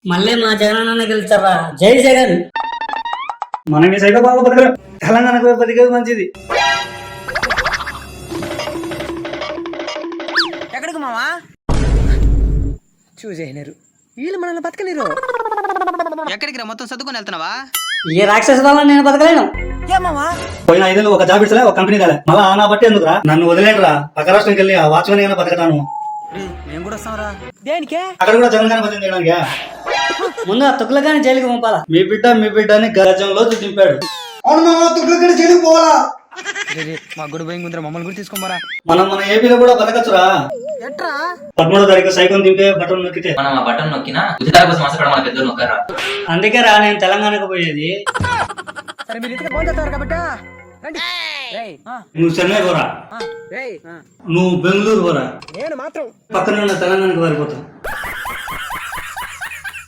మళ్ళీ మా జగన్ అన్న గెలుస్తారా? జై జగన్. మనం ఈ సైకో బాబు బతకలేం. తెలంగాణకు బతికేది మంచిది. ఎక్కడికి మావా? చూసేసినారు వీళ్ళు మనల్ని బతకలేరు. ఎక్కడికి రా? మొత్తం సర్దుకొని వెళ్తున్నావా? ఈ రాక్షస వల్ల నేను బతకలేను. ఏమావా? పోయిన 5 ఏళ్ళు ఒక జాబ్ ఇచ్చలే, ఒక కంపెనీ కాలే. మళ్ళా నా బట్టి ఎందుకురా? నన్ను వదిలేండిరా. పక్క రాష్ట్రంకి వెళ్ళి ఆ వాచ్మెన్ అయినా బతకతాను. మేము కూడా వస్తాంరా. దేనికే? అక్కడ కూడా జగన్ బతికి చేయడానికి. ముందు ఆ తుగ్లకాన్ని జైలుకి పంపాలా. మీ బిడ్డ అని గజంలో దింపాడు. అవును మామ, తుగ్లకాన్ని జైలుకి పోవాలా? మా గుడి పోయి ముందర మమ్మల్ని కూడా తీసుకోమరా. మనం మన ఏపీలో కూడా బతకచ్చురా. ఎట్రా? 13వ తారీఖు సైకిల్ దింపే బటన్ నొక్కితే మనం ఆ బటన్ నొక్కినా ఉచితాల కోసం ఆశపడ మన పెద్దలు నొక్కరా. అందుకే రా నేను తెలంగాణకు పోయేది. సరే మీరు ఇంటికి ఫోన్ చేస్తారు కాబట్టి రండి. నువ్వు చెన్నై పోరా, నువ్వు బెంగళూరు పోరా, నేను మాత్రం పక్కన ఉన్న తెలంగాణకు పారిపోతావు.